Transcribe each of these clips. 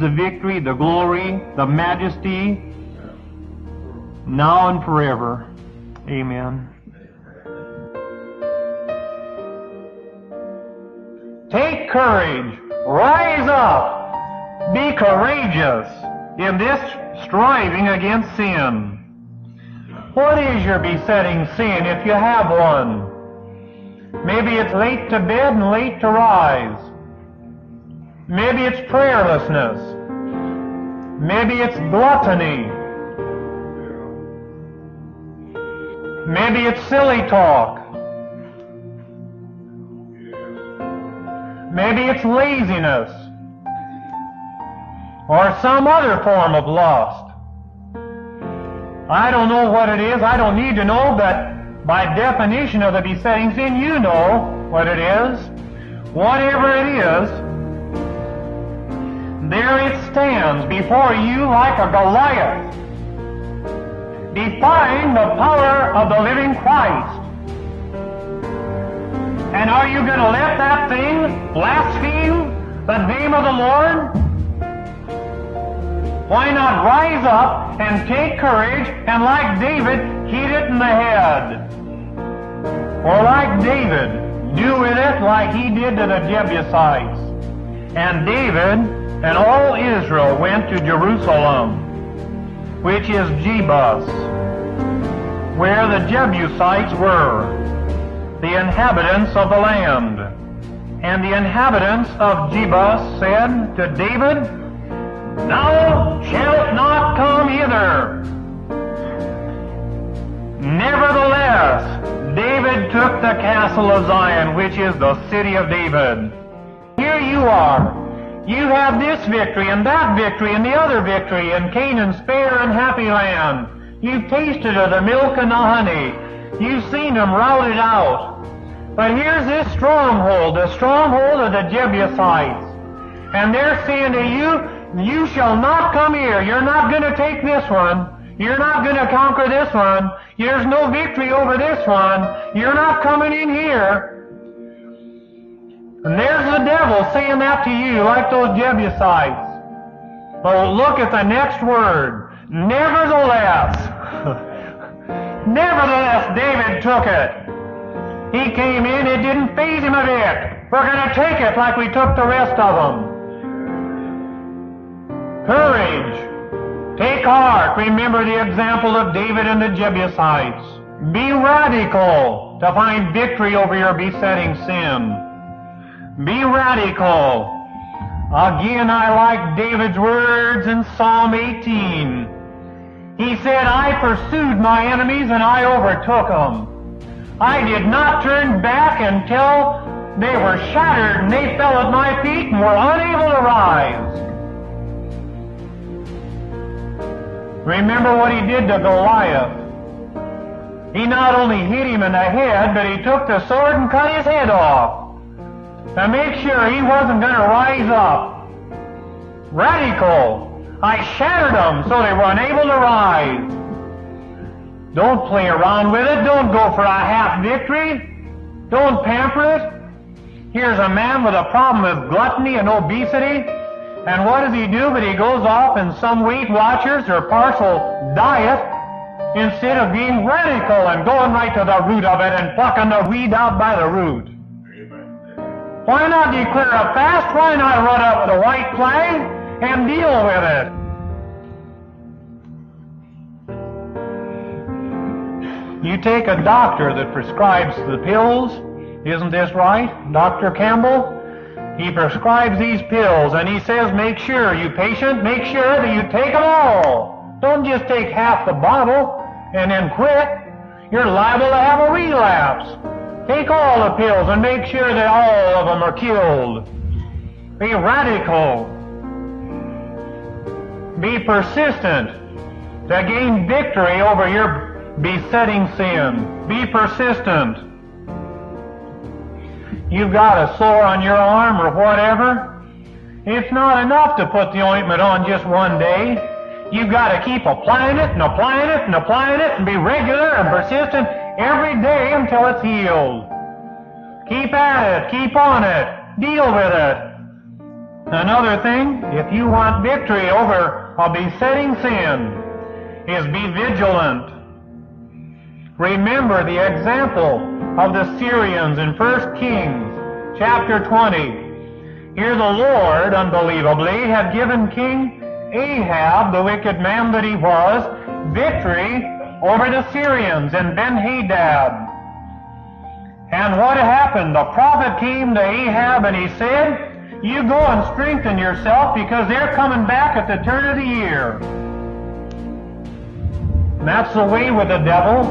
the victory, the glory, the majesty, now and forever. Amen. Take courage. Rise up. Be courageous in this striving against sin. What is your besetting sin if you have one? Maybe it's late to bed and late to rise. Maybe it's prayerlessness. Maybe it's gluttony. Maybe it's silly talk. Maybe it's laziness or some other form of lust. I don't know what it is. I don't need to know, but by definition of the besetting sin, you know what it is. Whatever it is, there it stands before you like a Goliath, defying the power of the living Christ. And are you going to let that thing blaspheme the name of the Lord? Why not rise up and take courage and, like David, hit it in the head? Or like David, do with it like he did to the Jebusites. And David and all Israel went to Jerusalem, which is Jebus, where the Jebusites were, the inhabitants of the land. And the inhabitants of Jebus said to David, Thou shalt not come hither. Nevertheless, David took the castle of Zion, which is the city of David. Here you are. You have this victory and that victory and the other victory in Canaan's fair and happy land. You've tasted of the milk and the honey. You've seen them routed out. But here's this stronghold, the stronghold of the Jebusites. And they're saying to you, you shall not come here. You're not going to take this one. You're not going to conquer this one. There's no victory over this one. You're not coming in here. And there's the devil saying that to you, like those Jebusites. But look at the next word. Nevertheless. Nevertheless, David took it. He came in, it didn't faze him a bit. We're going to take it like we took the rest of them. Courage. Take heart. Remember the example of David and the Jebusites. Be radical to find victory over your besetting sin. Be radical. Again, I like David's words in Psalm 18. He said, I pursued my enemies and I overtook them. I did not turn back until they were shattered and they fell at my feet and were unable to rise. Remember what he did to Goliath. He not only hit him in the head, but he took the sword and cut his head off to make sure he wasn't going to rise up. Radical. I shattered them so they were unable to rise. Don't play around with it. Don't go for a half victory. Don't pamper it. Here's a man with a problem of gluttony and obesity. And what does he do? But he goes off in some Weight Watchers or partial diet instead of being radical and going right to the root of it and plucking the weed out by the root. Why not declare a fast? Why not run up with a white flag and deal with it? You take a doctor that prescribes the pills. Isn't this right? Dr. Campbell? He prescribes these pills and he says, make sure, you patient, make sure that you take them all. Don't just take half the bottle and then quit. You're liable to have a relapse. Take all the pills and make sure that all of them are killed. Be radical. Be persistent to gain victory over your besetting sin. Be persistent. You've got a sore on your arm or whatever. It's not enough to put the ointment on just one day. You've got to keep applying it and applying it and applying it and be regular and persistent every day until it's healed. Keep at it. Keep on it. Deal with it. Another thing, if you want victory over a besetting sin, is be vigilant. Remember the example of the Syrians in 1 Kings chapter 20. Here the Lord, unbelievably, had given King Ahab, the wicked man that he was, victory over the Syrians and Ben-Hadad. And what happened? The prophet came to Ahab and he said, you go and strengthen yourself because they're coming back at the turn of the year. And that's the way with the devil.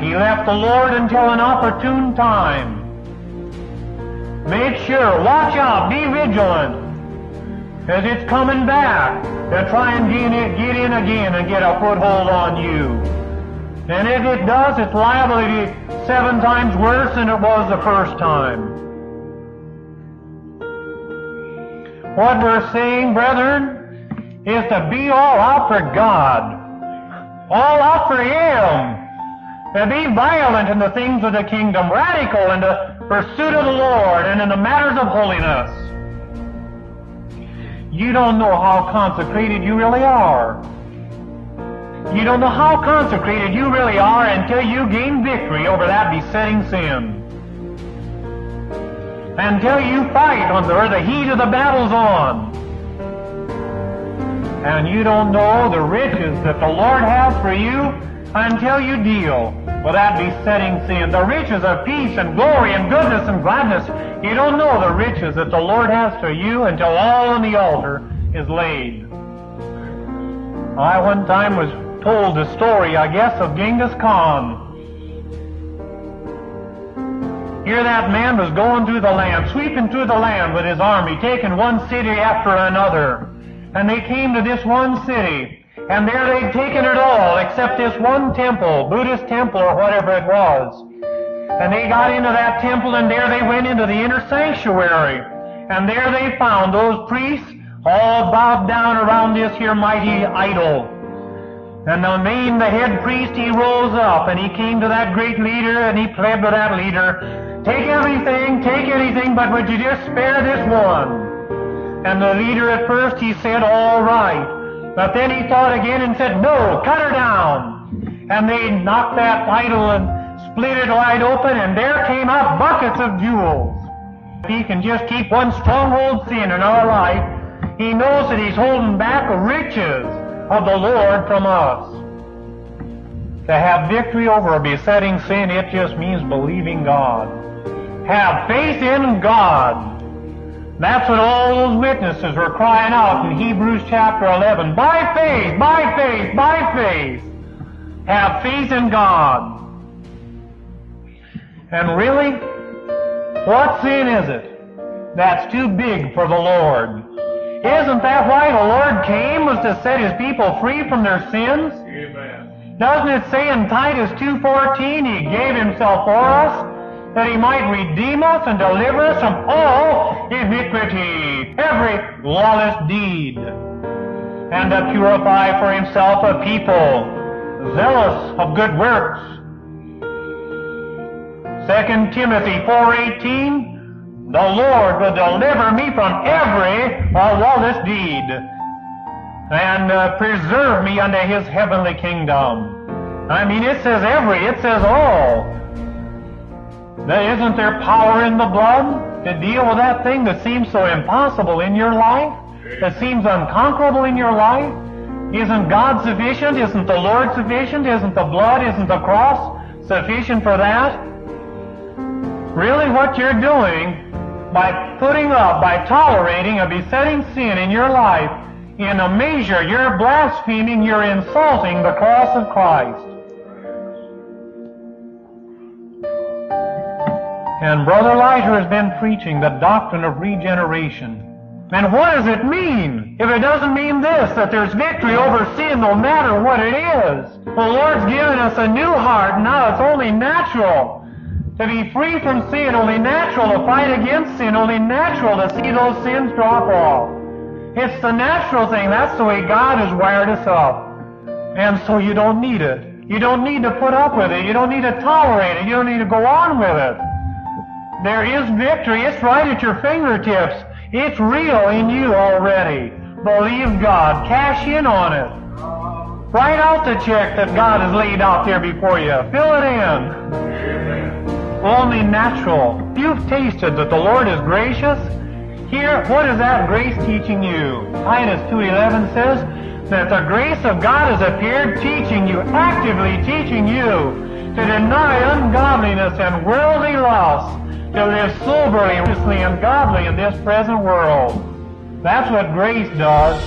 He left the Lord until an opportune time. Make sure, watch out, be vigilant, as it's coming back to try and get in again and get a foothold on you. And if it does, it's liable to be 7 times worse than it was the first time. What we're saying, brethren, is to be all out for God, all out for Him. To be violent in the things of the kingdom, radical in the pursuit of the Lord and in the matters of holiness. You don't know how consecrated you really are. You don't know how consecrated you really are until you gain victory over that besetting sin. Until you fight where the heat of the battle's on. And you don't know the riches that the Lord has for you until you deal with that besetting sin. The riches of peace and glory and goodness and gladness. You don't know the riches that the Lord has for you until all on the altar is laid. I one time was told the story, I guess, of Genghis Khan. Here that man was going through the land, sweeping through the land with his army, taking one city after another. And they came to this one city. And there they'd taken it all except this one temple, Buddhist temple or whatever it was. And they got into that temple and there they went into the inner sanctuary. And there they found those priests all bowed down around this here mighty idol. And the head priest, he rose up and he came to that great leader and he pled with that leader, take everything, take anything, but would you just spare this one? And the leader at first, he said, all right. But then he thought again and said, no, cut her down. And they knocked that idol and split it wide open, and there came out buckets of jewels. If he can just keep one stronghold sin in our life, he knows that he's holding back the riches of the Lord from us. To have victory over a besetting sin, it just means believing God. Have faith in God. That's what all those witnesses were crying out in Hebrews chapter 11. By faith, by faith, by faith. Have faith in God. And really, what sin is it that's too big for the Lord? Isn't that why the Lord came, was to set His people free from their sins? Amen. Doesn't it say in Titus 2:14, He gave Himself for us, that He might redeem us and deliver us from all iniquity, every lawless deed, and to purify for Himself a people zealous of good works. 2 Timothy 4:18, the Lord will deliver me from every lawless deed, and preserve me unto His heavenly kingdom. I mean, it says every, it says all. Isn't there power in the blood to deal with that thing that seems so impossible in your life? That seems unconquerable in your life? Isn't God sufficient? Isn't the Lord sufficient? Isn't the blood, isn't the cross sufficient for that? Really what you're doing by putting up, by tolerating a besetting sin in your life, in a measure you're blaspheming, you're insulting the cross of Christ. And Brother Leiter has been preaching the doctrine of regeneration. And what does it mean? If it doesn't mean this, that there's victory over sin no matter what it is. The Lord's given us a new heart. Now it's only natural to be free from sin, only natural to fight against sin, only natural to see those sins drop off. It's the natural thing. That's the way God has wired us up. And so you don't need it. You don't need to put up with it. You don't need to tolerate it. You don't need to go on with it. There is victory. It's right at your fingertips. It's real in you already. Believe God. Cash in on it. Write out the check that God has laid out there before you. Fill it in. Only natural. You've tasted that the Lord is gracious. Here, what is that grace teaching you? Titus 2:11 says that the grace of God has appeared, teaching you, actively teaching you, to deny ungodliness and worldly lusts, to live soberly, righteously, and godly in this present world. That's what grace does.